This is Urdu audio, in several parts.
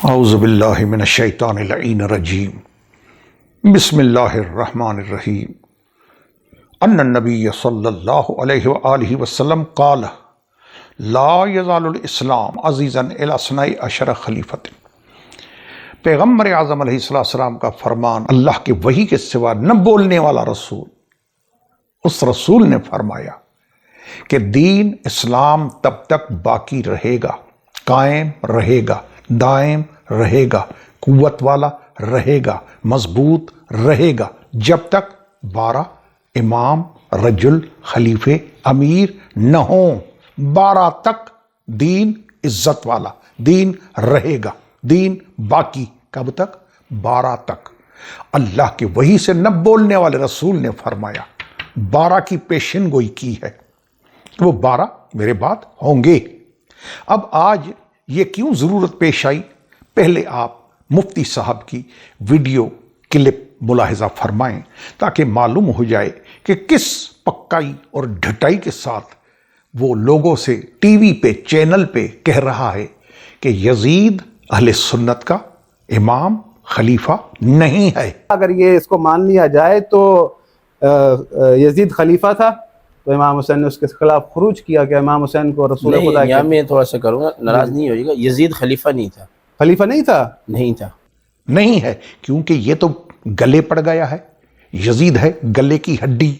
اعوذ باللہ من الشیطان اللعین الرجیم بسم اللہ الرحمن الرحیم ان النبی صلی اللہ علیہ وآلہ وسلم قال لا یزال الاسلام عزیزا الی اثنی عشر خلیفۃ۔ پیغمبر اعظم علیہ السلام کا فرمان، اللہ کے وحی کے سوا نہ بولنے والا رسول، اس رسول نے فرمایا کہ دین اسلام تب تک باقی رہے گا، قائم رہے گا، دائم رہے گا، قوت والا رہے گا، مضبوط رہے گا، جب تک 12 امام، رجل، خلیفے، امیر نہ ہوں۔ 12 تک دین عزت والا، دین رہے گا، دین باقی۔ کب تک؟ 12 تک۔ اللہ کے وحی سے نہ بولنے والے رسول نے فرمایا، 12 کی پیشن گوئی کی ہے، وہ 12 میرے بعد ہوں گے۔ اب آج یہ کیوں ضرورت پیش آئی؟ پہلے آپ مفتی صاحب کی ویڈیو کلپ ملاحظہ فرمائیں تاکہ معلوم ہو جائے کہ کس پکائی اور ڈھٹائی کے ساتھ وہ لوگوں سے ٹی وی پہ، چینل پہ کہہ رہا ہے کہ یزید اہل سنت کا امام، خلیفہ نہیں ہے۔ اگر یہ اس کو مان لیا جائے تو یزید خلیفہ تھا، تو امام حسین نے اس کے خلاف خروج کیا کہ امام حسین کو رسول خدا یہاں میں تھوڑا سا کروں گا، ناراض نہیں ہوئیے گا۔ یزید خلیفہ نہیں تھا، خلیفہ نہیں تھا، نہیں تھا، نہیں ہے، کیونکہ یہ تو گلے پڑ گیا ہے۔ یزید ہے گلے کی ہڈی،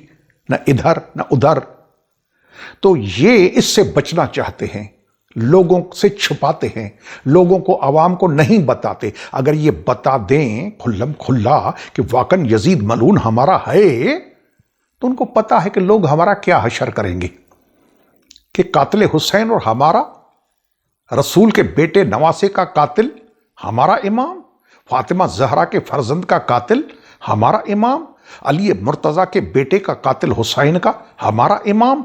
نہ ادھر نہ ادھر۔ تو یہ اس سے بچنا چاہتے ہیں، لوگوں سے چھپاتے ہیں، لوگوں کو، عوام کو نہیں بتاتے۔ اگر یہ بتا دیں کھلم کھلا کہ واقعاً یزید ملعون ہمارا ہے، تو ان کو پتا ہے کہ لوگ ہمارا کیا حشر کریں گے، کہ قاتل حسین اور ہمارا، رسول کے بیٹے نواسے کا قاتل ہمارا امام، فاطمہ زہرا کے فرزند کا قاتل ہمارا امام، علی مرتضیٰ کے بیٹے کا قاتل حسین کا ہمارا امام،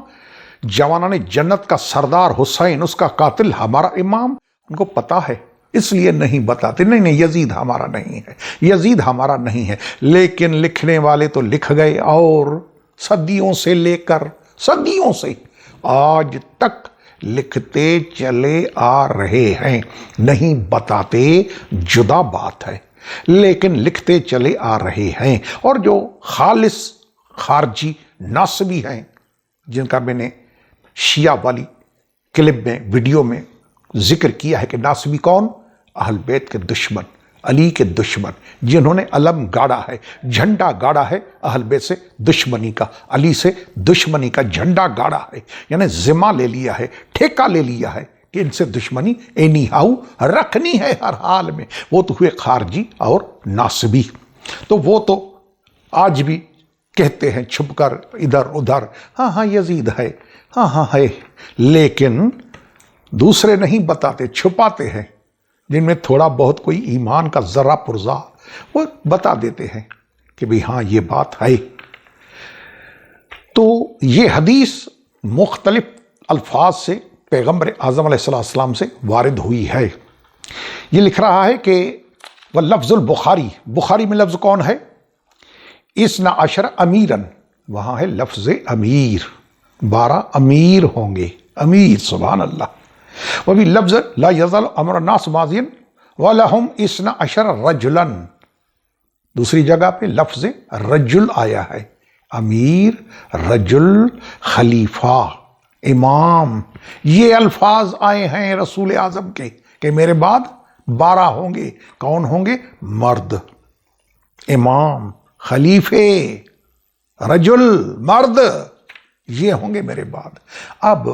جوانان جنت کا سردار حسین اس کا قاتل ہمارا امام۔ ان کو پتا ہے، اس لیے نہیں بتاتے۔ نہیں، یزید ہمارا نہیں ہے، یزید ہمارا نہیں ہے۔ لیکن لکھنے والے تو لکھ گئے، اور صدیوں سے لے کر، صدیوں سے آج تک لکھتے چلے آ رہے ہیں۔ نہیں بتاتے جدا بات ہے، لیکن لکھتے چلے آ رہے ہیں۔ اور جو خالص خارجی ناصبی ہیں، جن کا میں نے شیعہ والی کلپ میں، ویڈیو میں ذکر کیا ہے کہ ناصبی کون؟ اہل بیت کے دشمن، علی کے دشمن، جنہوں نے علم گاڑا ہے، جھنڈا گاڑا ہے اہل بیت سے دشمنی کا، علی سے دشمنی کا جھنڈا گاڑا ہے، یعنی ذمہ لے لیا ہے، ٹھیکہ لے لیا ہے کہ ان سے دشمنی اینی ہاؤ رکھنی ہے ہر حال میں۔ وہ تو ہوئے خارجی اور ناصبی۔ تو وہ تو آج بھی کہتے ہیں چھپ کر ادھر ادھر، ہاں یزید ہے، ہاں ہے، لیکن دوسرے نہیں بتاتے، چھپاتے ہیں۔ جن میں تھوڑا بہت کوئی ایمان کا ذرہ پرزا، وہ بتا دیتے ہیں کہ بھئی ہاں یہ بات ہے۔ تو یہ حدیث مختلف الفاظ سے پیغمبر اعظم علیہ السلام سے وارد ہوئی ہے۔ یہ لکھ رہا ہے کہ وہ لفظ البخاری، بخاری میں لفظ کون ہے؟ اثنا عشر امیرن، وہاں ہے لفظ امیر، 12 امیر ہوں گے، امیر، سبحان اللہ۔ وہ بھی لفظ لا یزال امر الناس ماضیا ولہم اثنا عشر رجلا، دوسری جگہ پہ لفظ رجل آیا ہے، امیر، رجل، خلیفہ، امام، یہ الفاظ آئے ہیں رسول اعظم کے کہ میرے بعد 12 ہوں گے۔ کون ہوں گے؟ مرد، امام، خلیفے، رجل، مرد، یہ ہوں گے میرے بعد۔ اب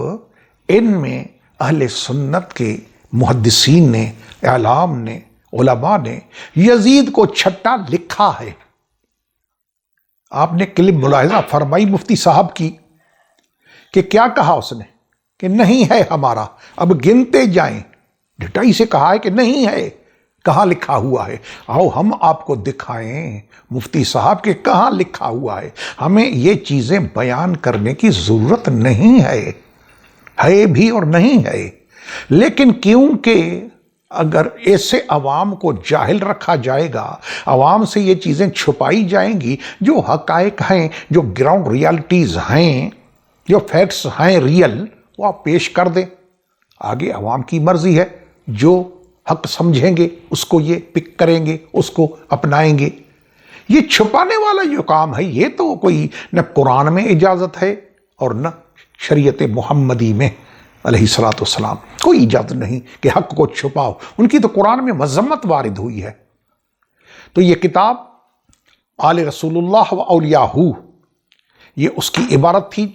ان میں اہل سنت کے محدثین نے، اعلام نے، علماء نے یزید کو چھٹا لکھا ہے۔ آپ نے کلپ ملاحظہ فرمائی مفتی صاحب کی کہ کیا کہا اس نے کہ نہیں ہے ہمارا۔ اب گنتے جائیں، ڈھٹائی سے کہا ہے کہ نہیں ہے، کہاں لکھا ہوا ہے؟ آؤ ہم آپ کو دکھائیں مفتی صاحب کہ کہاں لکھا ہوا ہے۔ ہمیں یہ چیزیں بیان کرنے کی ضرورت نہیں ہے بھی اور نہیں ہے، لیکن کیونکہ اگر ایسے عوام کو جاہل رکھا جائے گا، عوام سے یہ چیزیں چھپائی جائیں گی، جو حقائق ہیں، جو گراؤنڈ ریالٹیز ہیں، جو فیکٹس ہیں ریئل، وہ آپ پیش کر دیں۔ آگے عوام کی مرضی ہے، جو حق سمجھیں گے اس کو یہ پک کریں گے، اس کو اپنائیں گے۔ یہ چھپانے والا جو کام ہے یہ تو کوئی نہ قرآن میں اجازت ہے اور نہ شریعت محمدی میں علیہ الصلوۃ والسلام کوئی اجازت نہیں کہ حق کو چھپاؤ۔ ان کی تو قرآن میں مذمت وارد ہوئی ہے۔ تو یہ کتاب آل رسول اللہ و اولیاءہ، یہ اس کی عبارت تھی۔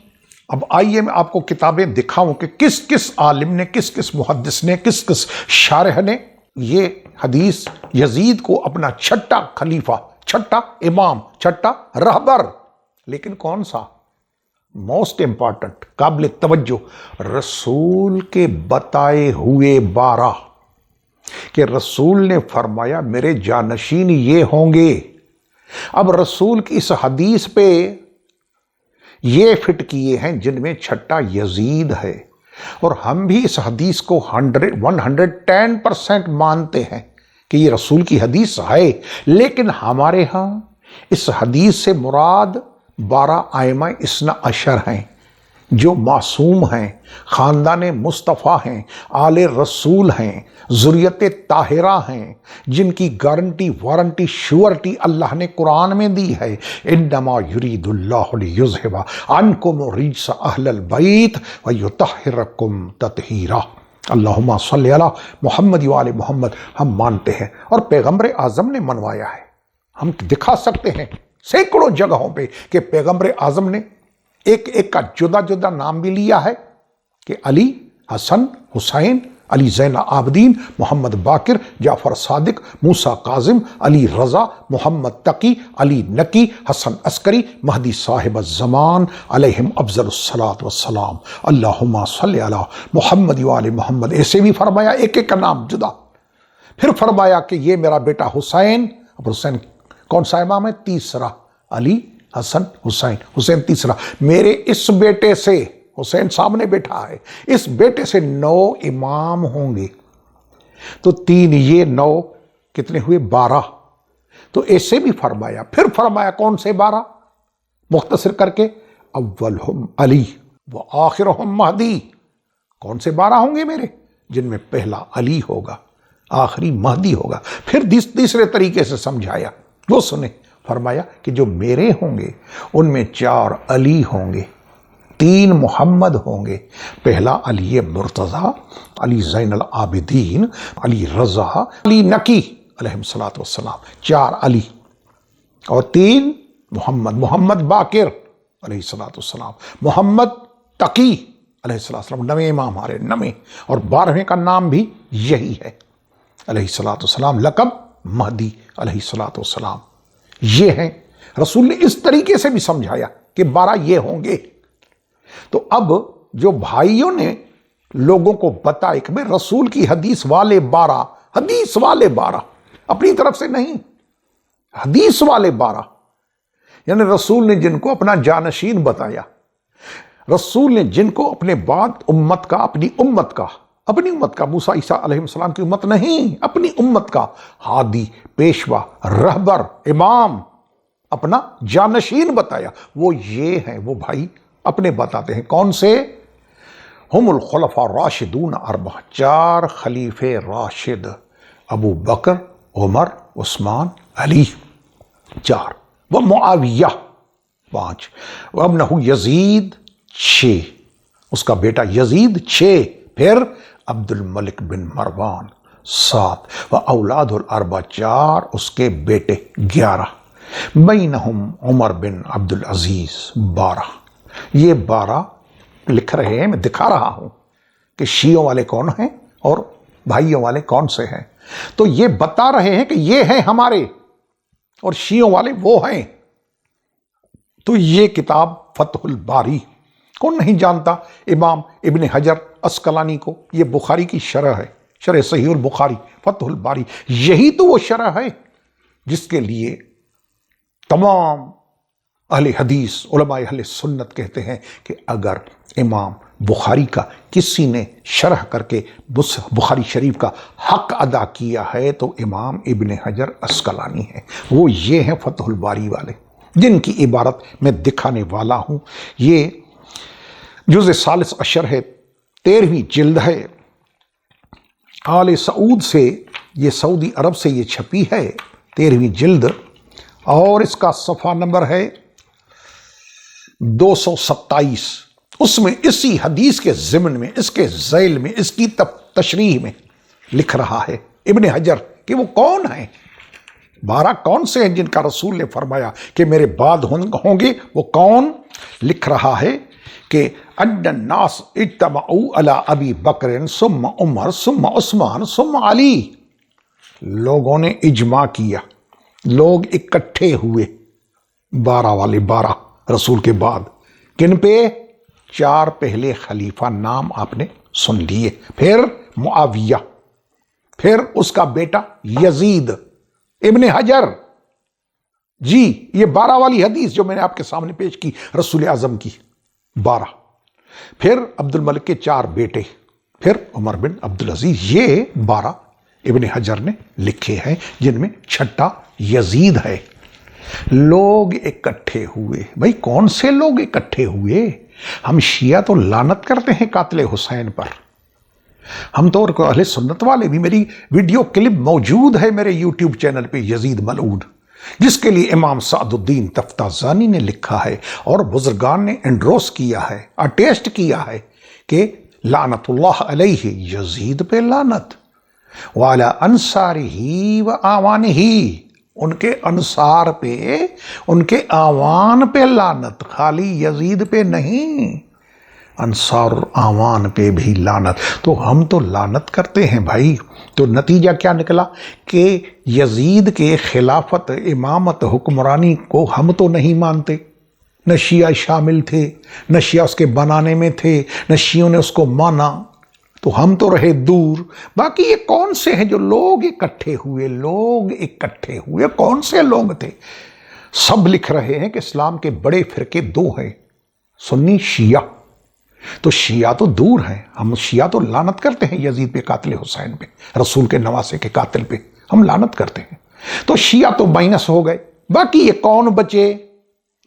اب آئیے میں آپ کو کتابیں دکھاؤں کہ کس کس عالم نے، کس کس محدث نے، کس کس شارح نے یہ حدیث یزید کو اپنا چھٹا خلیفہ، چھٹا امام، چھٹا رہبر، لیکن کون سا؟ موسٹ امپارٹنٹ، قابل توجہ، رسول کے بتائے ہوئے 12 کہ رسول نے فرمایا میرے جانشین یہ ہوں گے۔ اب رسول کی اس حدیث پہ یہ فٹ کیے ہیں جن میں چھٹا یزید ہے، اور ہم بھی اس حدیث کو 110% مانتے ہیں کہ یہ رسول کی حدیث ہے، لیکن ہمارے ہاں اس حدیث سے مراد 12 ائمہ اثنا عشر ہیں جو معصوم ہیں، خاندان مصطفیٰ ہیں، آل رسول ہیں، ذریت طاہرہ ہیں، جن کی گارنٹی وارنٹی شورٹی اللہ نے قرآن میں دی ہے۔ انما یرید اللہ لیذھب عنکم الرجس اہل البیت ویطہرکم تطہیرا۔ اللہم صلی علی محمد وآل محمد ہم مانتے ہیں، اور پیغمبر اعظم نے منوایا ہے۔ ہم دکھا سکتے ہیں سینکڑوں جگہوں پہ کہ پیغمبر اعظم نے ایک ایک کا جدا جدا نام بھی لیا ہے کہ علی، حسن، حسین، علی زین العابدین، محمد باقر، جعفر صادق، موسیٰ کاظم، علی رضا، محمد تقی، علی نقی، حسن عسکری، مہدی صاحب الزمان علیہم افضل الصلاۃ والسلام۔ اللہم صلی علی محمد وآل محمد، ایسے بھی فرمایا ایک ایک کا نام جدا۔ پھر فرمایا کہ یہ میرا بیٹا حسین، اب حسین کون سا امام ہے؟ تیسرا، علی، حسن، حسین، حسین تیسرا، میرے اس بیٹے سے، حسین سامنے بیٹھا ہے، اس بیٹے سے 9 امام ہوں گے۔ تو 3 یہ 9 کتنے ہوئے؟ 12۔ تو ایسے بھی فرمایا۔ پھر فرمایا کون سے 12؟ مختصر کر کے، اولہم علی وآخرہم مہدی۔ کون سے 12 ہوں گے میرے؟ جن میں پہلا علی ہوگا، آخری مہدی ہوگا۔ پھر تیسرے طریقے سے سمجھایا، وہ سنیں۔ فرمایا کہ جو میرے ہوں گے ان میں 4 علی ہوں گے، 3 محمد ہوں گے۔ پہلا علی مرتضیٰ، علی زین العابدین، علی رضا، علی نقی علیہم الصلوۃ والسلام، 4 علی، اور 3 محمد، محمد باقر علیہ الصلوۃ والسلام، محمد تقی علیہ الصلوۃ والسلام، 9 امام ہمارے، 9، اور 12ویں کا نام بھی یہی ہے علیہ الصلوۃ والسلام، لقب مہدی علیہ الصلوۃ والسلام۔ یہ ہیں، رسول نے اس طریقے سے بھی سمجھایا کہ 12 یہ ہوں گے۔ تو اب جو بھائیوں نے لوگوں کو بتایا کہ بھئی رسول کی حدیث والے 12، حدیث والے 12، اپنی طرف سے نہیں، حدیث والے 12، یعنی رسول نے جن کو اپنا جانشین بتایا، رسول نے جن کو اپنے بعد امت کا، اپنی امت کا موسیٰ عیسیٰ علیہ السلام کی امت نہیں، اپنی امت کا ہادی، پیشوا، رہبر، امام، اپنا جانشین بتایا، وہ یہ ہیں۔ وہ بھائی اپنے بتاتے ہیں کون سے؟ ہم الخلفاء الراشدون 4، 4 خلیفے راشد، ابو بکر، عمر، عثمان، علی، 4، وہ معاویہ 5، وابنہ یزید 6، اس کا بیٹا یزید 6، پھر عبد الملک بن مروان 7، و اولاد الاربع 4، اس کے بیٹے 11، بینہم عمر بن عبد العزیز 12۔ یہ 12 لکھ رہے ہیں، میں دکھا رہا ہوں کہ شیعوں والے کون ہیں اور بھائیوں والے کون سے ہیں۔ تو یہ بتا رہے ہیں کہ یہ ہیں ہمارے اور شیعوں والے وہ ہیں۔ تو یہ کتاب فتح الباری کون نہیں جانتا؟ امام ابن حجر عسقلانی کو، یہ بخاری کی شرح ہے، شرح صحیح البخاری، فتح الباری، یہی تو وہ شرح ہے جس کے لیے تمام اہل حدیث، علماء اہل سنت کہتے ہیں کہ اگر امام بخاری کا کسی نے شرح کر کے بخاری شریف کا حق ادا کیا ہے تو امام ابن حجر عسقلانی ہے۔ وہ یہ ہیں فتح الباری والے، جن کی عبارت میں دکھانے والا ہوں۔ یہ جزء 43 ہے، 13ویں جلد ہے۔ آل سعود سے یہ سعودی عرب سے یہ چھپی ہے 13ویں جلد اور اس کا صفحہ نمبر ہے 227. اس میں اسی حدیث کے ضمن میں اس کے ذیل میں اس کی تشریح میں لکھ رہا ہے ابن حجر کہ وہ کون ہیں، 12 کون سے ہیں جن کا رسول نے فرمایا کہ میرے بعد ہوں گے، وہ کون؟ لکھ رہا ہے کہ ان الناس اجتمعوا علی ابی بکر ثم عمر ثم عثمان ثم علی. لوگوں نے اجماع کیا، لوگ اکٹھے ہوئے 12 والے 12 رسول کے بعد. کن پہ؟ 4 پہلے خلیفہ نام آپ نے سن لیے، پھر معاویہ، پھر اس کا بیٹا یزید. ابن حجر جی یہ 12 والی حدیث جو میں نے آپ کے سامنے پیش کی رسول اعظم کی 12، پھر عبد الملک کے 4 بیٹے، پھر عمر بن عبدالعزیز. یہ 12 ابن حجر نے لکھے ہیں جن میں چھٹا یزید ہے. لوگ اکٹھے ہوئے. بھائی کون سے لوگ اکٹھے ہوئے؟ ہم شیعہ تو لعنت کرتے ہیں قاتل حسین پر. ہم تو اہل سنت والے بھی، میری ویڈیو کلپ موجود ہے میرے یوٹیوب چینل پہ یزید ملعون، جس کے لیے امام سعد الدین تفتازانی نے لکھا ہے اور بزرگان نے انڈروس کیا ہے، اٹیسٹ کیا ہے کہ لعنت اللہ علیہ، یزید پہ لعنت، وعلی انصارہ و اعوانہ، ان کے انصار پہ، ان کے اعوان پہ لعنت، خالی یزید پہ نہیں، انصار اور اعوان پہ بھی لعنت. تو ہم تو لعنت کرتے ہیں بھائی. تو نتیجہ کیا نکلا کہ یزید کے خلافت، امامت، حکمرانی کو ہم تو نہیں مانتے. نہ شیعہ شامل تھے، نہ شیعہ اس کے بنانے میں تھے، نہ شیعوں نے اس کو مانا، تو ہم تو رہے دور. باقی یہ کون سے ہیں جو لوگ اکٹھے ہوئے؟ لوگ اکٹھے ہوئے کون سے لوگ تھے؟ سب لکھ رہے ہیں کہ اسلام کے بڑے فرقے 2 ہیں، سنی شیعہ. تو شیعہ تو دور ہیں، ہم شیعہ تو لعنت کرتے ہیں یزید پہ، قاتل حسین پہ، رسول کے نواسے کے قاتل پہ ہم لعنت کرتے ہیں. تو شیعہ تو مائنس ہو گئے. باقی یہ کون بچے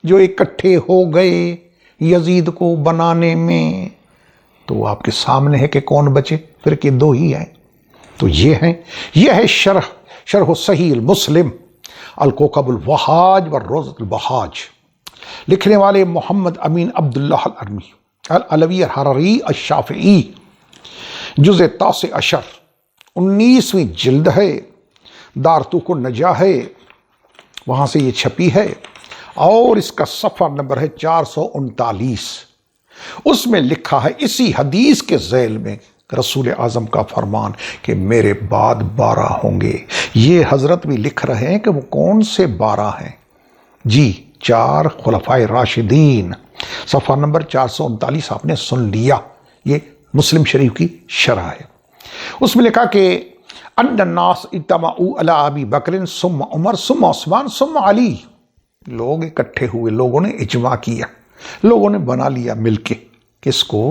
جو اکٹھے ہو گئے یزید کو بنانے میں؟ تو آپ کے سامنے ہے کہ کون بچے. فرقے 2 ہی ہیں. تو یہ ہے شرح صحیح مسلم الکوکب الوہاج والروضۃ البہاج. لکھنے والے محمد امین عبداللہ الارمی العلوی الحرری الشافعی، جزء 19 19ویں جلد ہے، دارتوق النجا ہے، وہاں سے یہ چھپی ہے اور اس کا صفحہ نمبر ہے 439. اس میں لکھا ہے اسی حدیث کے ذیل میں رسول اعظم کا فرمان کہ میرے بعد 12 ہوں گے. یہ حضرت بھی لکھ رہے ہیں کہ وہ کون سے 12 ہیں؟ جی 4 خلفائے راشدین. صفحہ نمبر 439 آپ نے سن لیا. یہ مسلم شریف کی شرح ہے. اس میں لکھا کہ ان الناس اجتمعوا علی ابی بکر ثم عمر ثم عثمان ثم علی. لوگ اکٹھے ہوئے، لوگوں نے اجماع کیا، لوگوں نے بنا لیا مل کے. کس کو؟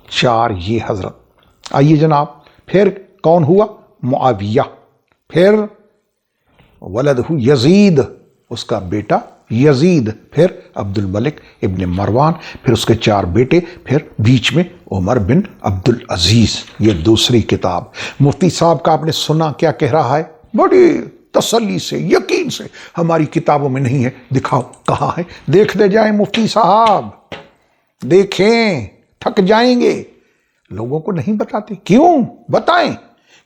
4 یہ حضرت. آئیے جناب، پھر کون ہوا؟ معاویہ، پھر ولدہ یزید، اس کا بیٹا یزید، پھر عبد الملک ابن مروان، پھر اس کے 4 بیٹے، پھر بیچ میں عمر بن عبدالعزیز. یہ دوسری کتاب. مفتی صاحب کا آپ نے سنا کیا کہہ رہا ہے؟ بڑی تسلی سے، یقین سے، ہماری کتابوں میں نہیں ہے. دکھاؤ کہاں ہے. دیکھتے جائیں مفتی صاحب، دیکھیں، تھک جائیں گے. لوگوں کو نہیں بتاتے. کیوں؟ بتائیں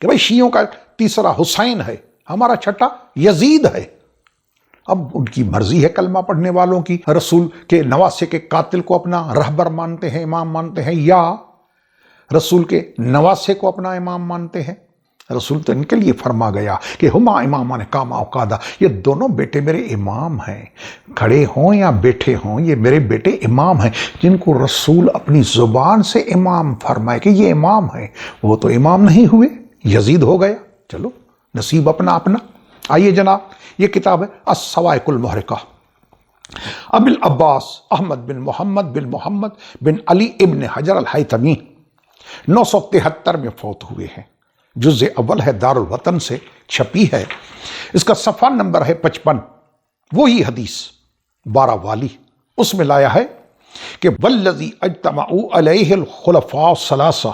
کہ بھائی شیعوں کا 3 حسین ہے، ہمارا 6 یزید ہے. اب ان کی مرضی ہے کلمہ پڑھنے والوں کی، رسول کے نواسے کے قاتل کو اپنا رہبر مانتے ہیں، امام مانتے ہیں، یا رسول کے نواسے کو اپنا امام مانتے ہیں. رسول تو ان کے لیے فرما گیا کہ ہما امامان قاما وقعدا، یہ دونوں بیٹے میرے امام ہیں، کھڑے ہوں یا بیٹھے ہوں، یہ میرے بیٹے امام ہیں. جن کو رسول اپنی زبان سے امام فرمائے کہ یہ امام ہیں، وہ تو امام نہیں ہوئے، یزید ہو گیا. چلو نصیب اپنا اپنا. آئیے جناب، یہ کتاب ہے الصواعق المحرقہ، ابو العباس احمد بن محمد بن علی ابن حجر الہیثمی، 973 میں فوت ہوئے ہیں. جزء اول ہے، دار الوطن سے چھپی ہے. اس کا صفحہ نمبر ہے 55. وہی حدیث 12 والی. اس میں لایا ہے کہ والذی اجتمعوا علیہ الخلفاء الثلاثہ،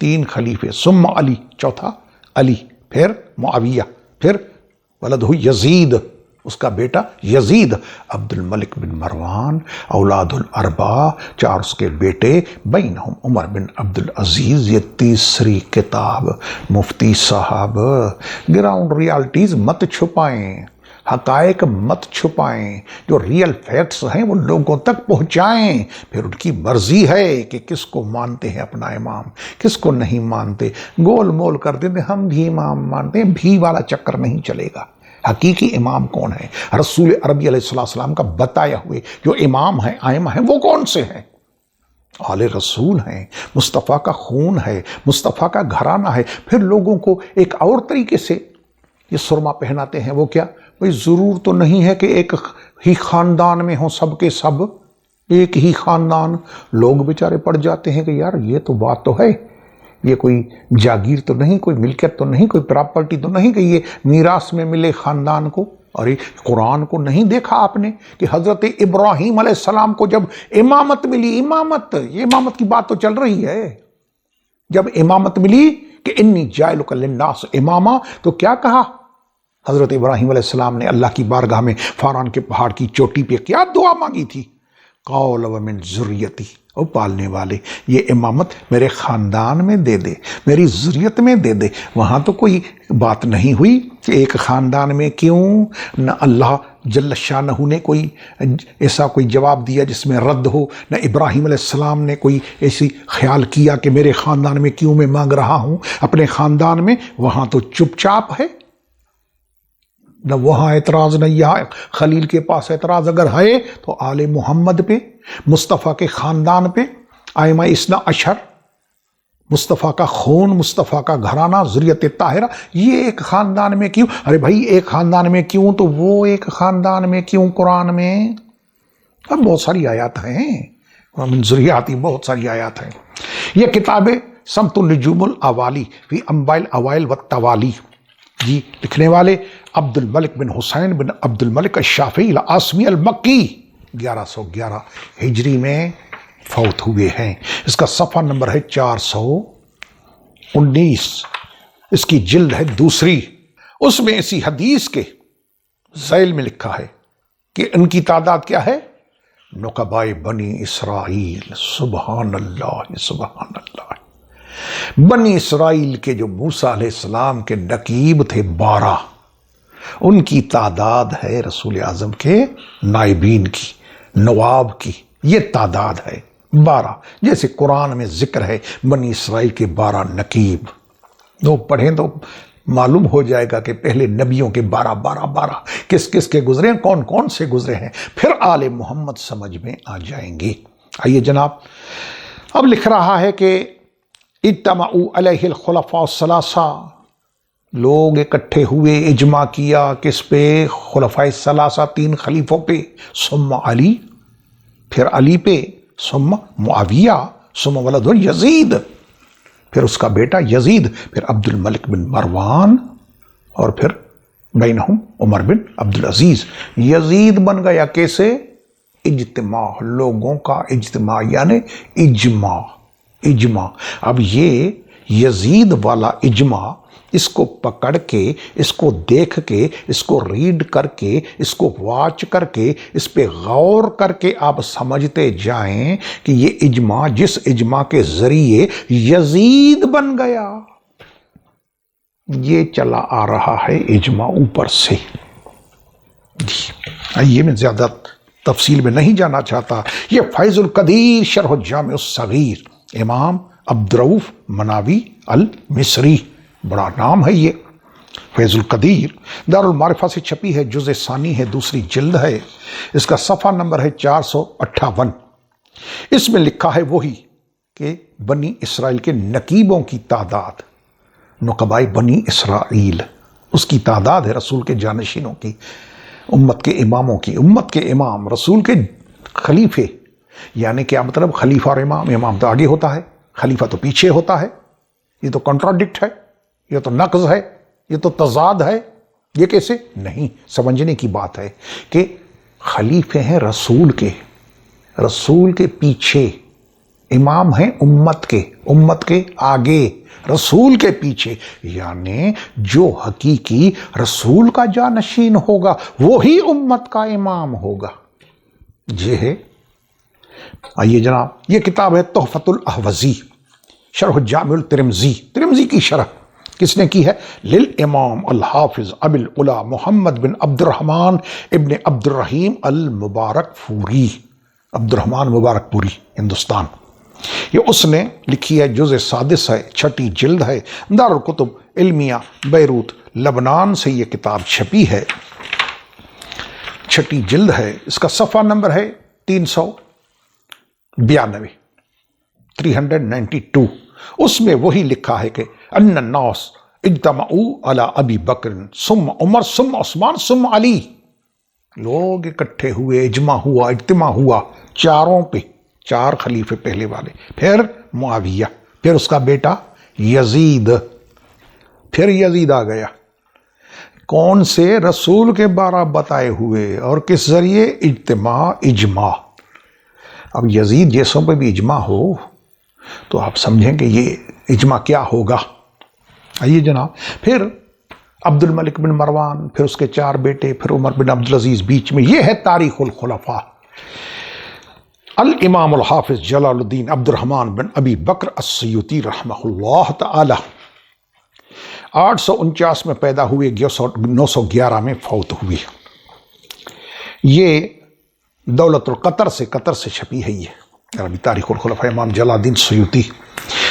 3 خلیفے، ثم علی، چوتھا علی، پھر معاویہ، پھر ولدہ یزید، اس کا بیٹا یزید، عبد الملک بن مروان، اولاد الاربعہ، 4 اس کے بیٹے، بینہم عمر بن عبد العزیز۔ یہ تیسری کتاب مفتی صاحب، گراؤنڈ ریالٹیز مت چھپائیں، حقائق مت چھپائیں، جو ریئل فیکٹس ہیں وہ لوگوں تک پہنچائیں، پھر ان کی مرضی ہے کہ کس کو مانتے ہیں اپنا امام، کس کو نہیں مانتے، گول مول کر دیتے ہم بھی امام مانتے ہیں، بھی والا چکر نہیں چلے گا۔ حقیقی امام کون ہے؟ رسول عربی علیہ السلام کا بتایا ہوئے جو امام ہیں، ائمہ ہیں، وہ کون سے ہیں؟ آل رسول ہیں، مصطفیٰ کا خون ہے، مصطفیٰ کا گھرانہ ہے۔ پھر لوگوں کو ایک اور طریقے سے یہ سرما پہناتے ہیں، وہ کیا؟ بھئی ضرور تو نہیں ہے کہ ایک ہی خاندان میں ہوں سب کے سب، ایک ہی خاندان۔ لوگ بیچارے پڑ جاتے ہیں کہ یار یہ تو بات تو ہے، یہ کوئی جاگیر تو نہیں، کوئی ملکیت تو نہیں، کوئی پراپرٹی تو نہیں کہ یہ میراث میں ملے خاندان کو۔ اور قرآن کو نہیں دیکھا آپ نے کہ حضرت ابراہیم علیہ السلام کو جب امامت ملی، امامت، یہ امامت کی بات تو چل رہی ہے، جب امامت ملی کہ انی جاعلک للناس اماما، تو کیا کہا حضرت ابراہیم علیہ السلام نے اللہ کی بارگاہ میں فاران کے پہاڑ کی چوٹی پہ کیا دعا مانگی تھی؟ قال ومن ذریتی، او پالنے والے یہ امامت میرے خاندان میں دے دے، میری ذریت میں دے دے۔ وہاں تو کوئی بات نہیں ہوئی کہ ایک خاندان میں کیوں، نہ اللہ جل شانہ نے کوئی ایسا کوئی جواب دیا جس میں رد ہو، نہ ابراہیم علیہ السلام نے کوئی ایسی خیال کیا کہ میرے خاندان میں کیوں میں مانگ رہا ہوں اپنے خاندان میں۔ وہاں تو چپ چاپ ہے، نہ وہاں اعتراض نہیں، یہاں خلیل کے پاس اعتراض اگر ہے تو آل محمد پہ، مصطفیٰ کے خاندان پہ، ائمہ اثنا عشر، مصطفیٰ کا خون، مصطفیٰ کا گھرانہ، ذریت طاہرہ، یہ ایک خاندان میں کیوں؟ ارے بھائی ایک خاندان میں کیوں تو وہ ایک خاندان میں کیوں قرآن میں؟ اب بہت ساری آیات ہیں، من ذریاتی بہت ساری آیات ہیں۔ یہ کتاب سمت النجوم الاوالی فی انباء الاوائل والتوالی، جی لکھنے والے عبد الملک بن حسین بن عبد الملک الشافعی العاصمی المکی، 1111 ہجری میں فوت ہوئے ہیں۔ اس کا صفحہ نمبر ہے 419، اس کی جلد ہے 2۔ اس میں اسی حدیث کے ذیل میں لکھا ہے کہ ان کی تعداد کیا ہے؟ نقبائے بنی اسرائیل، سبحان اللہ سبحان اللہ۔ بنی اسرائیل کے جو موسیٰ علیہ السلام کے نقیب تھے 12، ان کی تعداد ہے رسول اعظم کے نائبین کی، نواب کی، یہ تعداد ہے 12۔ جیسے قرآن میں ذکر ہے بنی اسرائیل کے 12 نقیب، وہ پڑھیں تو معلوم ہو جائے گا کہ پہلے نبیوں کے 12 کس کس کے گزرے ہیں، کون کون سے گزرے ہیں، پھر آل محمد سمجھ میں آ جائیں گے۔ آئیے جناب، اب لکھ رہا ہے کہ اجتمعوا علیہ الخلفاء الثلاثہ، لوگ اکٹھے ہوئے، اجماع کیا کس پہ؟ خلفاء الثلاثہ، 3 خلیفوں پہ، ثم علی، پھر علی پہ، ثم معاویہ، ثم ولد یزید، پھر اس کا بیٹا یزید، پھر عبد الملک بن مروان، اور پھر بینہم عمر بن عبد العزیز۔ یزید بن گیا کیسے؟ اجتماع، لوگوں کا اجتماع، یعنی اجماع۔ اب یہ یزید والا اجماع، اس کو پکڑ کے، اس کو دیکھ کے، اس کو ریڈ کر کے، اس کو واچ کر کے، اس پہ غور کر کے آپ سمجھتے جائیں کہ یہ اجماع، جس اجماع کے ذریعے یزید بن گیا، یہ چلا آ رہا ہے اجماع اوپر سے۔ یہ میں زیادہ تفصیل میں نہیں جانا چاہتا۔ یہ فیض القدیر شرح الجامع الصغیر، امام عبدالرؤوف مناوی المصری، بڑا نام ہے یہ فیض القدیر، دار المعرفہ سے چھپی ہے، جزء ثانی ہے، 2 جلد ہے۔ اس کا صفحہ نمبر ہے 458۔ اس میں لکھا ہے وہی کہ بنی اسرائیل کے نقیبوں کی تعداد، نقبائے بنی اسرائیل، اس کی تعداد ہے رسول کے جانشینوں کی، امت کے اماموں کی، امت کے امام، رسول کے خلیفے۔ یعنی کیا مطلب؟ خلیفہ اور امام، امام تو آگے ہوتا ہے، خلیفہ تو پیچھے ہوتا ہے۔ یہ تو کنٹراڈکٹ ہے، یہ تو نقض ہے، یہ تو تضاد ہے۔ یہ کیسے؟ نہیں، سمجھنے کی بات ہے کہ خلیفے ہیں رسول کے، رسول کے پیچھے امام ہیں امت کے آگے، رسول کے پیچھے، یعنی جو حقیقی رسول کا جانشین ہوگا وہی امت کا امام ہوگا۔ یہ ہے، آئیے جناب، یہ کتاب ہے تحفۃ الاحوذی، شرح جامع الترمذی، ترمذی کی شرح کس نے کی ہے؟ للامام الحافظ ابی العلا محمد بن عبد الرحمن ابن عبد الرحیم المبارک پوری، عبد الرحمن مبارک پوری، ہندوستان۔ یہ اس نے لکھی ہے، جزء سادس ہے، چھٹی جلد ہے، دارالکتب علمیہ بیروت لبنان سے یہ کتاب چھپی ہے، چھٹی جلد ہے۔ اس کا صفحہ نمبر ہے 392، 392۔ اس میں وہی لکھا ہے کہ ان الناس اجتمعوا علی ابی بکر ثم عمر ثم عثمان ثم علی، لوگ اکٹھے ہوئے، اجماع ہوا، اجتماع ہوا چاروں پہ، چار خلیفے پہلے والے، پھر معاویہ، پھر اس کا بیٹا یزید، پھر یزید آ گیا۔ کون سے؟ رسول کے 12 بتائے ہوئے، اور کس ذریعے؟ اجماع۔ اب یزید جیسوں پہ بھی اجماع ہو تو آپ سمجھیں کہ یہ اجماع کیا ہوگا۔ آئیے جناب، پھر عبد الملک بن مروان، پھر اس کے 4 بیٹے، پھر عمر بن عبدالعزیز بیچ میں۔ یہ ہے تاریخ الخلفاء۔ الامام الحافظ جلال الدین عبد الرحمن بن ابی بکر السیوطی رحمہ اللہ تعالی 849 میں پیدا ہوئے، 911 میں فوت ہوئے۔ یہ دولت القطر سے چھپی ہے یہ عربی تاریخ الخلفاء امام جلال الدین سیوطی۔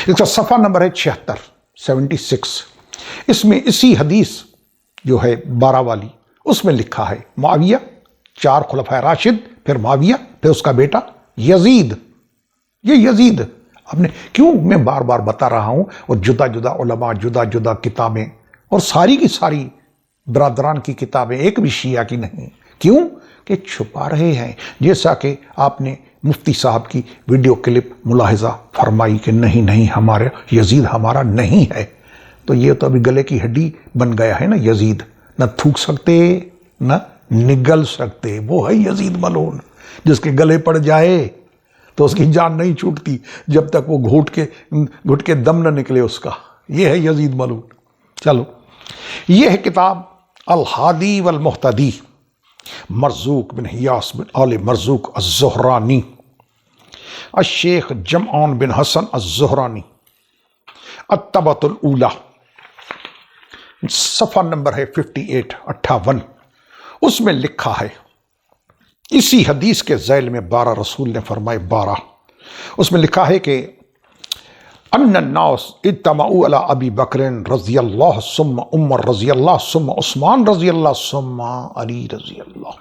اس کا صفحہ نمبر ہے 76۔ اس میں اسی حدیث جو ہے 12 والی، اس میں لکھا ہے معاویہ، 4 خلفائے راشد، پھر معاویہ، پھر اس کا بیٹا یزید۔ یہ یزید اب نے کیوں میں بار بار بتا رہا ہوں، اور جدا جدا علماء، جدا جدا کتابیں، اور ساری کی ساری برادران کی کتابیں، ایک بھی شیعہ کی نہیں۔ کیوں کہ چھپا رہے ہیں، جیسا کہ آپ نے مفتی صاحب کی ویڈیو کلپ ملاحظہ فرمائی کہ نہیں ہمارے یزید ہمارا نہیں ہے۔ تو یہ تو ابھی گلے کی ہڈی بن گیا ہے نا یزید، نہ تھوک سکتے نہ نگل سکتے، وہ ہے یزید ملعون، جس کے گلے پڑ جائے تو اس کی جان نہیں چھوٹتی جب تک وہ گھٹ کے دم نہ نکلے اس کا۔ یہ ہے یزید ملعون۔ چلو، یہ ہے کتاب الہادی والمہتدی، مرزوق بن حیاس بن آل مرزوق الزہرانی، الشیخ جمعان بن حسن الزہرانی، الطبعۃ الاولی، صفحہ نمبر ہے 58۔ اس میں لکھا ہے، اسی حدیث کے ذیل میں 12 رسول نے فرمائے 12، اس میں لکھا ہے کہ ان الناس اجتمعوا علی ابی بکر رضی اللہ ثم عمر رضی اللہ ثم عثمان رضی اللہ ثم علی رضی اللہ،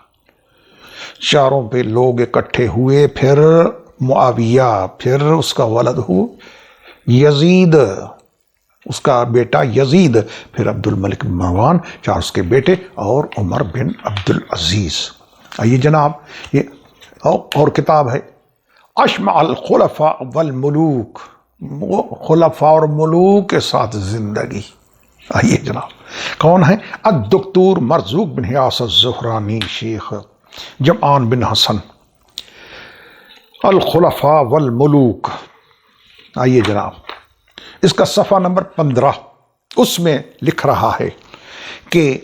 چاروں پہ لوگ اکٹھے ہوئے، پھر معاویہ، پھر اس کا ولد ہو یزید، اس کا بیٹا یزید، پھر عبد الملک بن مروان، 4 اس کے بیٹے، اور عمر بن عبدالعزیز۔ آئیے جناب، یہ اور کتاب ہے اشمع الخلفاء والملوک، خلفاء اور ملوک کے ساتھ زندگی۔ آئیے جناب، کون ہے؟ الدکتور مرزوق بن حیاس الزہرانی، شیخ جمعان بن حسن، الخلفاء والملوک۔ آئیے جناب، اس کا صفحہ نمبر 15، اس میں لکھ رہا ہے کہ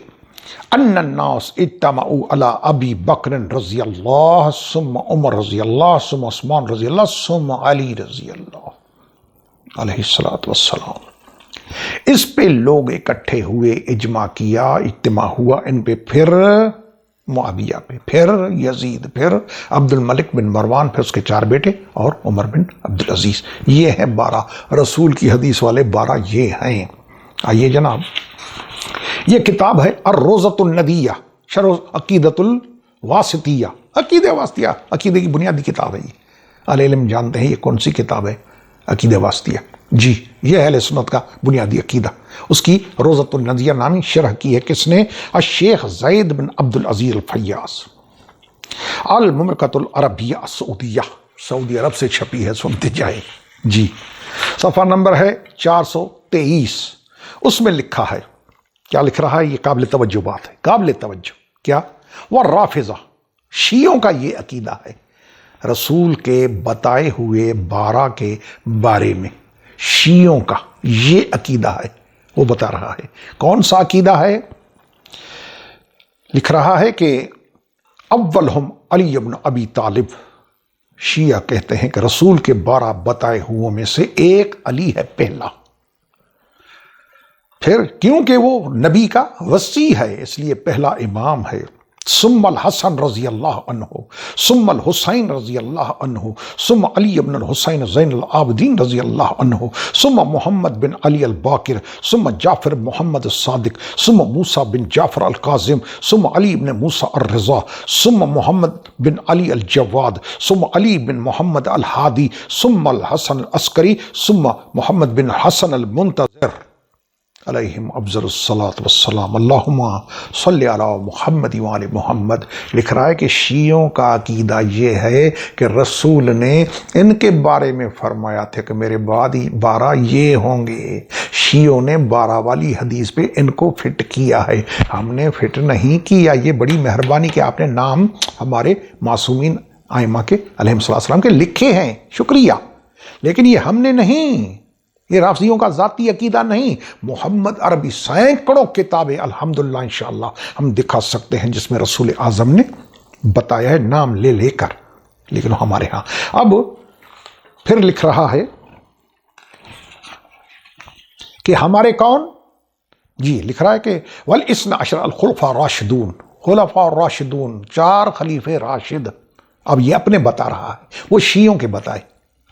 ان الناس اجتمعوا علی ابی بکر رضی اللہ ثم عمر رضی اللہ ثم عثمان رضی اللہ ثم علی رضی اللہ علیہ الصلوۃ والسلام۔ اس پہ لوگ اکٹھے ہوئے، اجماع کیا، اجتماع ہوا ان پہ، پھر معاویہ پہ، پھر یزید، پھر عبد الملک بن مروان، پھر اس کے 4 بیٹے، اور عمر بن عبدالعزیز۔ یہ ہیں 12 رسول کی حدیث والے 12 یہ ہیں۔ آئیے جناب، یہ کتاب ہے الروضۃ الندیہ، شرح عقیدۃ الواسطیہ، عقیدہ واسطیہ، عقیدے کی بنیادی کتاب ہے یہ۔ اہل علم جانتے ہیں یہ کون سی کتاب ہے، عقیدہ واسطیہ۔ جی، یہ اہل سنت کا بنیادی عقیدہ، اس کی روضۃ الندیہ نامی شرح کی ہے کس نے؟ الشیخ زید بن عبدالعزیز الفیاض، المملکۃ العربیہ السعودیہ، سعودی عرب سے چھپی ہے، سنتے جائے۔ جی، صفحہ نمبر ہے 423۔ اس میں لکھا ہے، کیا لکھ رہا ہے؟ یہ قابل توجہ بات ہے، قابل توجہ۔ کیا؟ والرافضہ، شیعوں کا یہ عقیدہ ہے، رسول کے بتائے ہوئے 12 کے بارے میں شیعوں کا یہ عقیدہ ہے، وہ بتا رہا ہے۔ کون سا عقیدہ ہے؟ لکھ رہا ہے کہ اولہم علی بن ابی طالب، شیعہ کہتے ہیں کہ رسول کے 12 بتائے ہوئے میں سے ایک علی ہے پہلا، پھر کیونکہ وہ نبی کا وصی ہے اس لیے پہلا امام ہے، ثم الحسن رضی اللہ عنہ، ثم الحسین رضی اللہ عنہ، ثم علی بن الحسین زین العابدین رضی اللہ عنہ، ثم محمد بن علی الباقر، ثم جعفر بن محمد الصادق، ثم موسیٰ بن جعفر القاظم، ثم علی بن موسیٰ الرضا، ثم محمد بن علی الجواد، ثم علی بن محمد الحادی، ثم الحسن العسکری، ثم محمد بن حسن المنتظر علیہم افضل الصلاۃ والسلام، اللہم صلی علی محمد وآل محمد۔ لکھ رہا ہے کہ شیعوں کا عقیدہ یہ ہے کہ رسول نے ان کے بارے میں فرمایا تھا کہ میرے بعد 12 یہ ہوں گے۔ شیعوں نے 12 والی حدیث پہ ان کو فٹ کیا ہے، ہم نے فٹ نہیں کیا۔ یہ بڑی مہربانی کہ آپ نے نام ہمارے معصومین ائمہ کے علیہم السلام کے لکھے ہیں، شکریہ، لیکن یہ ہم نے نہیں، یہ رافضیوں کا ذاتی عقیدہ نہیں۔ محمد عربی سینکڑوں کتابیں الحمدللہ انشاءاللہ ہم دکھا سکتے ہیں جس میں رسول اعظم نے بتایا ہے نام لے لے کر، لیکن ہمارے ہاں اب پھر لکھ رہا ہے کہ ہمارے کون، جی لکھ رہا ہے کہ والاثنی عشر الخلفاء راشدون، خلفاء راشدون 4 خلیفے راشد۔ اب یہ اپنے بتا رہا ہے، وہ شیعوں کے بتائے،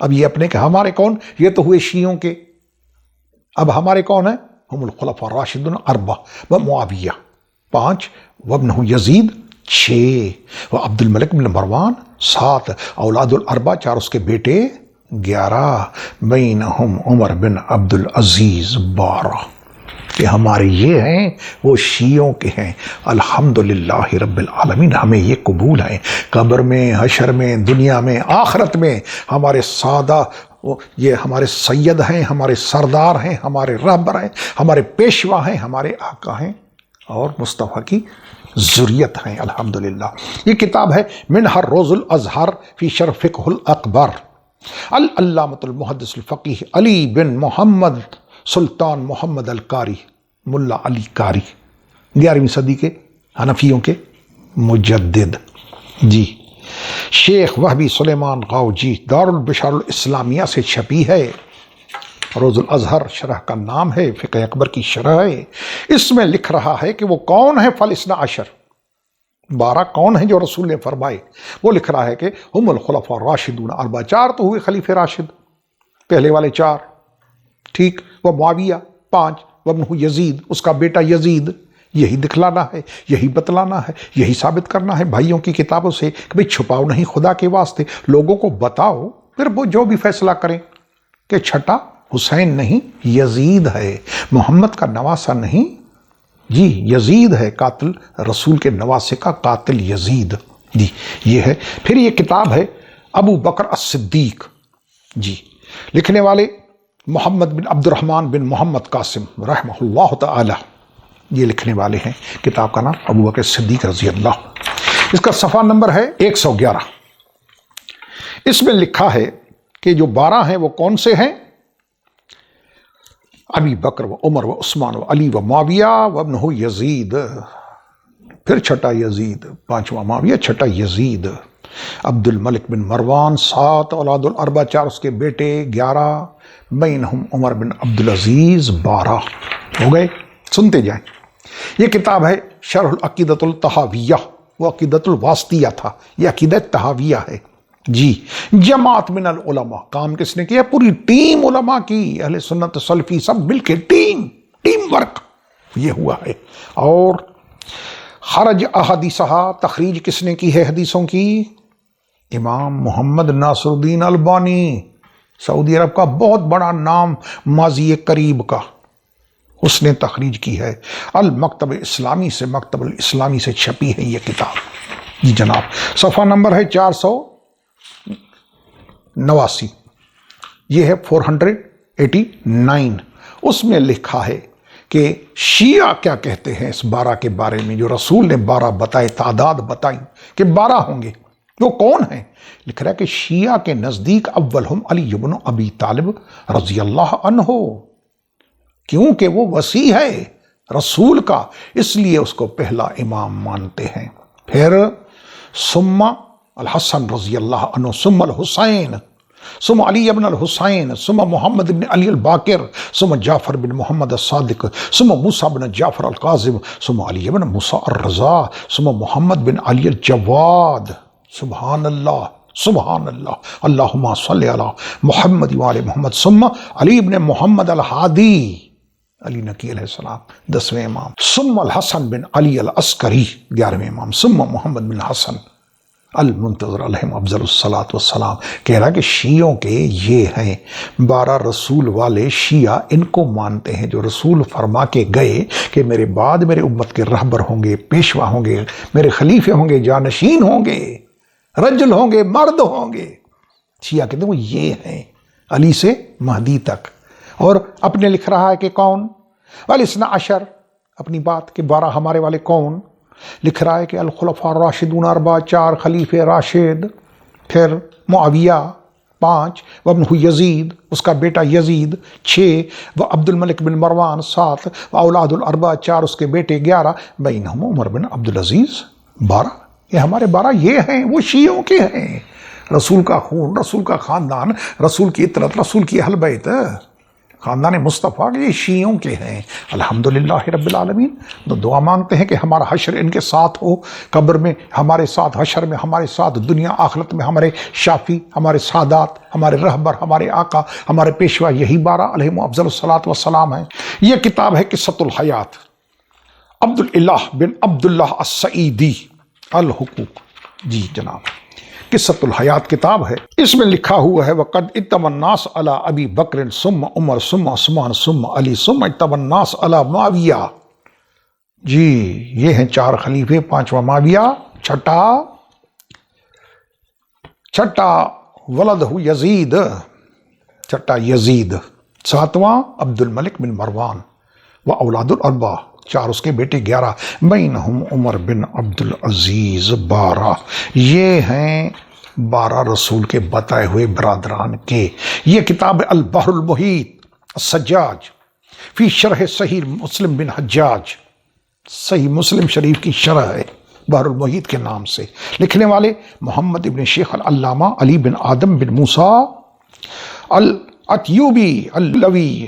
اب یہ اپنے کہ ہمارے کون، یہ تو ہوئے شیعوں کے، اب ہمارے کون ہیں؟ ہم الخلفاء راشدون 4 و معاویہ 5 وابنہ یزید 6 و عبد الملک بن مروان 7 اولاد الاربع 4 اس کے بیٹے 11 بینہم عمر بن عبد العزیز 12۔ کہ ہمارے یہ ہیں، وہ شیعوں کے ہیں۔ الحمدللہ رب العالمین، ہمیں یہ قبول ہے، قبر میں، حشر میں، دنیا میں، آخرت میں ہمارے سادہ، یہ ہمارے سید ہیں، ہمارے سردار ہیں، ہمارے رہبر ہیں، ہمارے پیشوا ہیں، ہمارے آقا ہیں اور مصطفیٰ کی ذریت ہیں الحمدللہ۔ یہ کتاب ہے منہا روض الازہر فی شرح فقہ الاکبر، العلامۃ المحدث الفقیہ علی بن محمد سلطان محمد القاری، ملا علی قاری، 11ویں صدی کے حنفیوں کے مجدد، جی شیخ وہبی سلیمان غاؤجی، دار البشار الاسلامیہ سے چھپی ہے۔ روض الازہر شرح کا نام ہے، فقہ اکبر کی شرح ہے۔ اس میں لکھ رہا ہے کہ وہ کون ہے فالاثنی عشر، 12 کون ہیں جو رسول نے فرمائے؟ وہ لکھ رہا ہے کہ ہم الخلفاء الراشدون 4، 4 تو ہوئے خلیفہ راشد، پہلے والے 4 ٹھیک، وہ معاویہ 5 وابنہ یزید اس کا بیٹا یزید۔ یہی دکھلانا ہے، یہی بتلانا ہے، یہی ثابت کرنا ہے بھائیوں کی کتابوں سے کہ بھئی چھپاؤ نہیں خدا کے واسطے، لوگوں کو بتاؤ، پھر وہ جو بھی فیصلہ کریں کہ چھٹا حسین نہیں یزید ہے، محمد کا نواسہ نہیں، جی یزید ہے، قاتل رسول کے نواسے کا قاتل یزید، جی یہ ہے۔ پھر یہ کتاب ہے ابو بکر الصدیق، جی لکھنے والے محمد بن عبد الرحمن بن محمد قاسم رحمہ اللہ تعالی، یہ لکھنے والے ہیں، کتاب کا نام ابو بکر صدیق رضی اللہ۔ اس کا صفحہ نمبر ہے 111۔ اس میں لکھا ہے کہ جو 12 ہیں وہ کون سے ہیں؟ ابی بکر و عمر و عثمان و علی و معاویہ وابنہ یزید، پھر چھٹا یزید، 5واں معاویہ، چھٹا یزید، عبد الملک بن مروان 7 اولاد الاربع 4 اس کے بیٹے 11 بینہم عمر بن عبد العزیز 12۔ ہو گئے، سنتے جائیں۔ یہ کتاب ہے شرح العقیدۃ الطحاویہ، وہ عقیدۃ الواسطیہ تھا، یہ عقیدۃ طحاویہ ہے، جی جماعت من العلماء، کام کس نے کیا؟ پوری ٹیم علماء کی، اہل سنت سلفی سب مل کے ٹیم ورک یہ ہوا ہے۔ اور خرج احادیثہا، تخریج کس نے کی ہے حدیثوں کی؟ امام محمد ناصر الدین البانی، سعودی عرب کا بہت بڑا نام ماضی قریب کا، اس نے تخریج کی ہے۔ المکتب اسلامی سے، مکتب الاسلامی سے چھپی ہے یہ کتاب، جی جناب۔ صفحہ نمبر ہے 489، یہ ہے 489۔ اس میں لکھا ہے کہ شیعہ کیا کہتے ہیں اس 12 کے بارے میں، جو رسول نے 12 بتائے، تعداد بتائی کہ 12 ہوں گے۔ وہ کون ہیں؟ لکھ رہا ہے کہ شیعہ کے نزدیک اولہم علی بن ابی طالب رضی اللہ عنہ، کیونکہ وہ وصی ہے رسول کا، اس لیے اس کو پہلا امام مانتے ہیں۔ پھر ثم الحسن رضی اللہ عنہ، ثم الحسین، ثم علی بن الحسین، ثم محمد بن علی الباقر، ثم جعفر بن محمد الصادق، ثم موسیٰ بن جعفر القاظم، ثم علی بن موسیٰ الرضا، ثم محمد بن علی الجواد۔ سبحان اللہ، سبحان اللہ، اللہم صلی علی محمد وآل محمد، ثم علی بن محمد الحادی، علی نقی علیہ السلام 10ویں امام، ثم الحسن بن علی العسکری 11ویں امام، ثم محمد بن حسن المنتظر علیہم افضل الصلاۃ والسلام۔ کہہ رہا کہ شیعوں کے یہ ہیں 12 رسول والے شیعہ، ان کو مانتے ہیں جو رسول فرما کے گئے کہ میرے بعد میرے امت کے رہبر ہوں گے، پیشوا ہوں گے، میرے خلیفے ہوں گے، جانشین ہوں گے، رجل ہوں گے، مرد ہوں گے۔ شیعہ کہتے ہیں وہ یہ ہیں علی سے مہدی تک۔ اور اپنے لکھ رہا ہے کہ کون؟ والاثنا عشر، اپنی بات کہ 12 ہمارے والے کون؟ لکھ رہا ہے کہ الخلفاء الراشدون 4، 4 خلیفے راشد، پھر معاویہ 5، وابنہ یزید، اس کا بیٹا یزید 6، و عبد الملک بن مروان 7، و اولاد الاربع 4، اس کے بیٹے 11، بینہم عمر بن عبدالعزیز 12۔ یہ ہمارے 12 یہ ہیں، وہ شیعوں کے ہیں، رسول کا خون، رسول کا خاندان، رسول کی اطرت، رسول کی اہل بیت، خاندان مصطفیٰ کے، یہ شیعوں کے ہیں۔ الحمدللہ رب العالمین۔ تو دعا مانگتے ہیں کہ ہمارا حشر ان کے ساتھ ہو، قبر میں ہمارے ساتھ، حشر میں ہمارے ساتھ، دنیا آخرت میں ہمارے شافی، ہمارے سادات، ہمارے رہبر، ہمارے آقا، ہمارے پیشوا یہی 12 علیہم افضل الصلاۃ والسلام ہیں۔ یہ کتاب ہے قصۃ الحیات، عبداللہ بن عبداللہ السعیدی، الحقوق، جی جناب، قصۃ الحیات کتاب ہے۔ اس میں لکھا ہوا ہے وقد اتبع الناس علی ابی بکر ثم عمر ثم عثمان ثم علی ثم اتبع الناس علی معاویہ۔ جی یہ ہیں 4 خلیفے، 5واں معاویہ، چھٹا ولدہ یزید، چھٹا یزید، 7واں عبد الملک بن مروان، و اولاد الاربع 4، اس کے بیٹے 11، بینہم عمر بن عبدالعزیز 12۔ یہ ہیں 12 رسول کے بتائے ہوئے برادران کے۔ یہ کتاب البحر المحیط السجاج فی شرح صحیح مسلم بن حجاج، صحیح مسلم شریف کی شرح ہے بحر المحیط کے نام سے۔ لکھنے والے محمد ابن شیخ العلامہ علی بن آدم بن موسیٰ الاتیوبی اللوی۔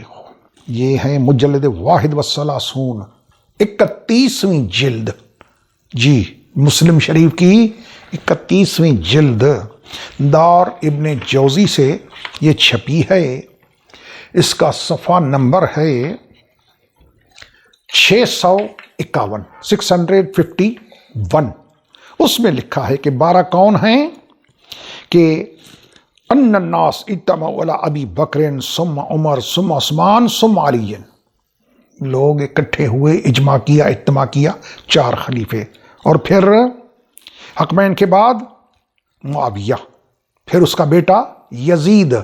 یہ ہیں مجلد 1 و 31ویں جلد، جی مسلم شریف کی 31ویں جلد، دار ابن جوزی سے یہ چھپی ہے۔ اس کا صفحہ نمبر ہے 651، 651۔ اس میں لکھا ہے کہ 12 کون ہیں؟ کہ ان الناس اجتمعوا علی ابی بکر ثم عمر ثم عثمان ثم علی، لوگ اکٹھے ہوئے، اجماع کیا، اجتماع کیا، 4 خلیفے، اور پھر حکمین کے بعد معاویہ، پھر اس کا بیٹا یزید،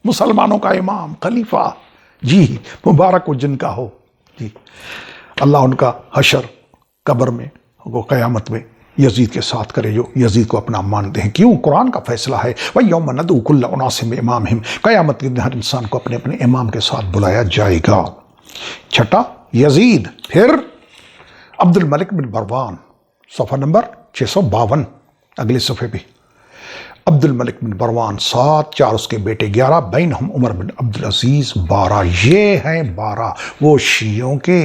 مسلمانوں کا امام، خلیفہ، جی مبارک ہو جن کا ہو، جی اللہ ان کا حشر قبر میں، وہ قیامت میں یزید کے ساتھ کرے جو یزید کو اپنا مانتے ہیں۔ کیوں؟ قرآن کا فیصلہ ہے وَيَوْمَ نَدْعُو كُلَّ أُنَاسٍ بِإِمَامِهِمْ، قیامت کے دن ہر انسان کو اپنے اپنے امام کے ساتھ بلایا جائے گا۔ چھٹا یزید، پھر عبد الملک بن مروان، صفحہ نمبر 652، اگلے صفحے پہ عبد الملک بن مروان 7، 4 اس کے بیٹے 11، بینہم عمر بن عبدالعزیز 12۔ یہ ہیں 12 وہ شیعوں کے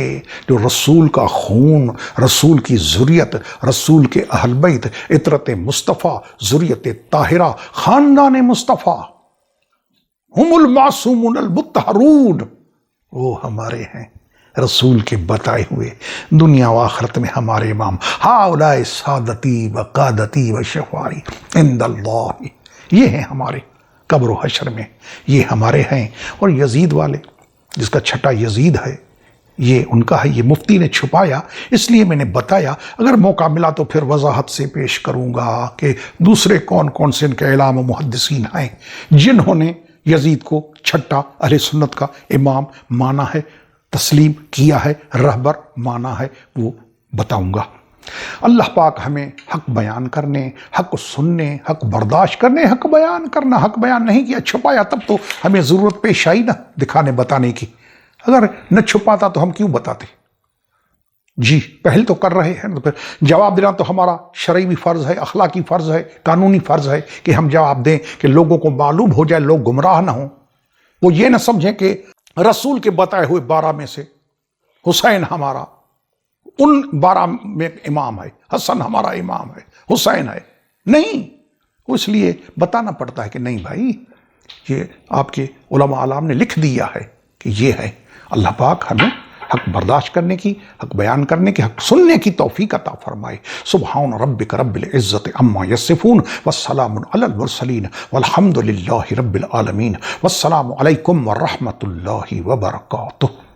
جو رسول کا خون، رسول کی ذریت، رسول کے اہل بیت، اطرت مصطفیٰ، ذریت طاہرہ، خاندان مصطفیٰ، ہم المعصومون المطہرون، وہ ہمارے ہیں رسول کے بتائے ہوئے، دنیا و آخرت میں ہمارے امام۔ ہؤلاء سادتی و قادتی و شفاعی عند اللہ، یہ ہیں ہمارے قبر و حشر میں، یہ ہمارے ہیں۔ اور یزید والے، جس کا چھٹا یزید ہے، یہ ان کا ہے، یہ مفتی نے چھپایا، اس لیے میں نے بتایا، اگر موقع ملا تو پھر وضاحت سے پیش کروں گا کہ دوسرے کون کون سے ان کے اعلام و محدثین ہیں جنہوں نے یزید کو چھٹا اہل سنت کا امام مانا ہے، تسلیم کیا ہے، رہبر مانا ہے، وہ بتاؤں گا۔ اللہ پاک ہمیں حق بیان کرنے، حق سننے، حق برداشت کرنے، حق بیان کرنا، حق بیان نہیں کیا، چھپایا، تب تو ہمیں ضرورت پیش آئی نا دکھانے بتانے کی. اگر نہ چھپاتا تو ہم کیوں بتاتے؟ جی پہل تو کر رہے ہیں، تو پھر جواب دینا تو ہمارا شرعی بھی فرض ہے، اخلاقی فرض ہے، قانونی فرض ہے کہ ہم جواب دیں کہ لوگوں کو معلوم ہو جائے، لوگ گمراہ نہ ہوں. وہ یہ نہ سمجھیں کہ رسول کے بتائے ہوئے 12 میں سے حسین ہمارا ان 12 میں امام ہے، حسن ہمارا امام ہے، حسین ہے. نہیں، اس لیے بتانا پڑتا ہے کہ نہیں بھائی، یہ آپ کے علماء اعلام نے لکھ دیا ہے کہ یہ ہے. اللہ پاک ہمیں حق برداشت کرنے کی، حق بیان کرنے کی، حق سننے کی توفیق عطا فرمائے. سبحان ربک رب العزت عما یصفون والسلام علی المرسلین والحمد للہ رب العالمین. والسلام علیکم ورحمۃ اللہ وبرکاتہ.